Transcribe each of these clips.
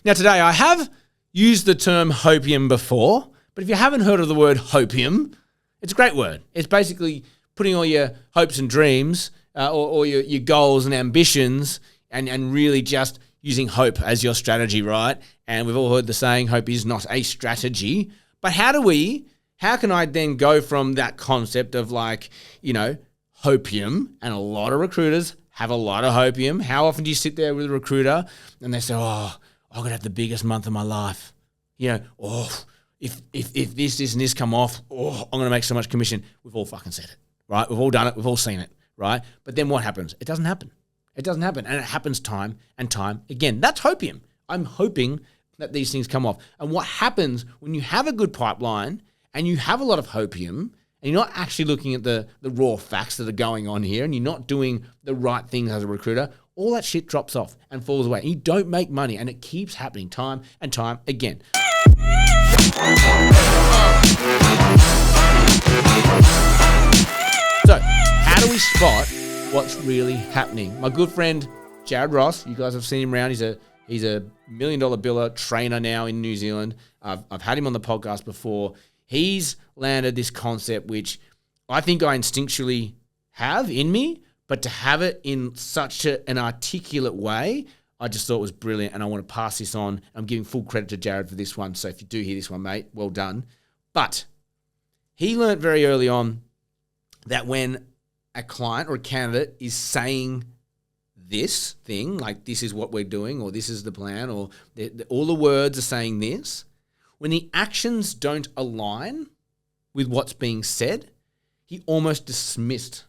Now, today I have used the term hopium before, but if you haven't heard of the word hopium, it's a great word. It's basically putting all your hopes and dreams or your goals and ambitions and really just using hope as your strategy, right? And we've all heard the saying, hope is not a strategy. But how can I then go from that concept of hopium, and a lot of recruiters have a lot of hopium. How often do you sit there with a recruiter and they say, I'm going to have the biggest month of my life. If this and this come off, I'm going to make so much commission. We've all fucking said it, right? We've all done it. We've all seen it, right? But then what happens? It doesn't happen. It doesn't happen. And it happens time and time again. That's hopium. I'm hoping that these things come off. And what happens when you have a good pipeline and you have a lot of hopium and you're not actually looking at the raw facts that are going on here and you're not doing the right things as a recruiter, all that shit drops off and falls away. And you don't make money, and it keeps happening time and time again. So, how do we spot what's really happening? My good friend Jared Ross, you guys have seen him around. He's a $1 million biller trainer now in New Zealand. I've had him on the podcast before. He's landed this concept which I think I instinctually have in me, but to have it in such an articulate way, I just thought was brilliant, and I want to pass this on. I'm giving full credit to Jared for this one, so if you do hear this one, mate, well done. But he learned very early on that when a client or a candidate is saying this thing, like this is what we're doing, or this is the plan, or all the words are saying this, when the actions don't align with what's being said, he almost dismissed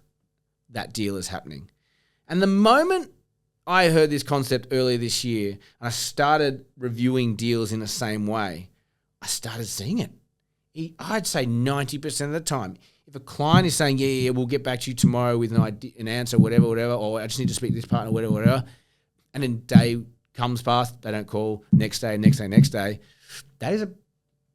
that deal as happening. And the moment I heard this concept earlier this year and I started reviewing deals in the same way, I started seeing it. I'd say 90% of the time, if a client is saying, yeah, we'll get back to you tomorrow with an answer, whatever, or I just need to speak to this partner, whatever, and then day comes past, they don't call, next day, that is a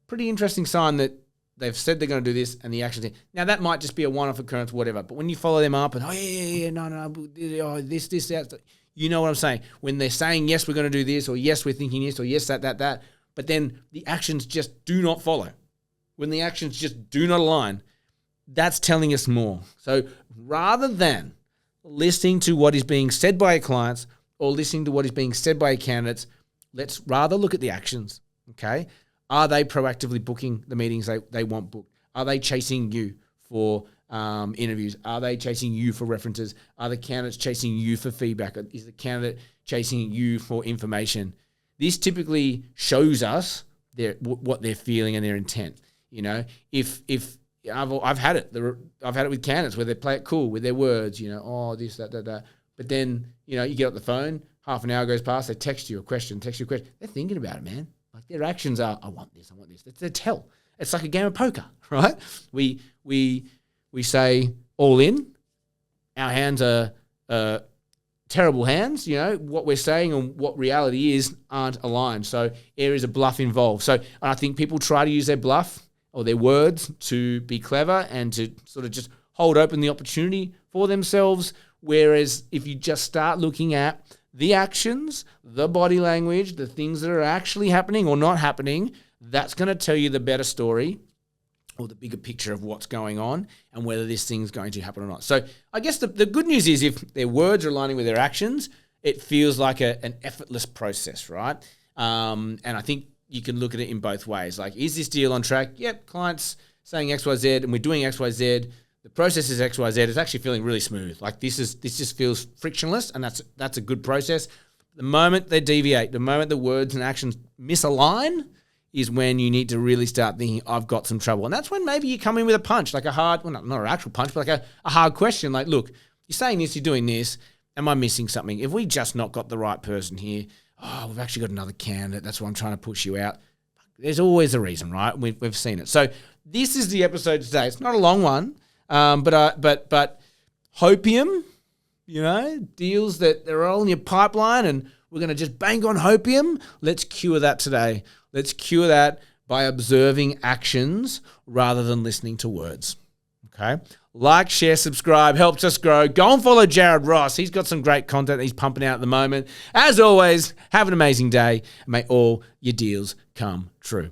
pretty interesting sign that they've said they're going to do this and the actions. Now, that might just be a one-off occurrence, whatever, but when you follow them up and, this, that, you know what I'm saying? When they're saying, yes, we're going to do this, or yes, we're thinking this, or yes, that, but then the actions just do not follow. When the actions just do not align, that's telling us more. So rather than listening to what is being said by your clients or listening to what is being said by your candidates, let's rather look at the actions, okay? Are they proactively booking the meetings they want booked? Are they chasing you for interviews? Are they chasing you for references? Are the candidates chasing you for feedback? Is the candidate chasing you for information? This typically shows us what they're feeling and their intent. You know, if I've had it with candidates where they play it cool with their words. You know, this, that. But then you get off the phone, half an hour goes past, they text you a question. They're thinking about it, man. Like their actions are, I want this. It's a tell. It's like a game of poker, right? We say all in. Our hands are terrible hands. You know, what we're saying and what reality is aren't aligned. So areas of bluff involved. So I think people try to use their bluff or their words to be clever and to sort of just hold open the opportunity for themselves. Whereas if you just start looking at the actions, the body language, the things that are actually happening or not happening, that's going to tell you the better story or the bigger picture of what's going on and whether this thing's going to happen or not. So I guess the good news is if their words are aligning with their actions, it feels like an effortless process, right? And I think you can look at it in both ways. Like, is this deal on track? Yep, client's saying X, Y, Z, and we're doing X, Y, Z. The process is X, Y, Z. It's actually feeling really smooth. Like this just feels frictionless, and that's a good process. The moment they deviate, the moment the words and actions misalign, is when you need to really start thinking, I've got some trouble. And that's when maybe you come in with a punch, like a hard, well, not an actual punch, but like a hard question. Like, look, you're saying this, you're doing this. Am I missing something? If we just not got the right person here, we've actually got another candidate. That's why I'm trying to push you out. There's always a reason, right? We've seen it. So this is the episode today. It's not a long one, but hopium, deals that are all in your pipeline, and we're going to just bang on hopium. Let's cure that today. Let's cure that by observing actions rather than listening to words. Okay? Like, share, subscribe. Helps us grow. Go and follow Jared Ross. He's got some great content that he's pumping out at the moment. As always, have an amazing day. And may all your deals come true.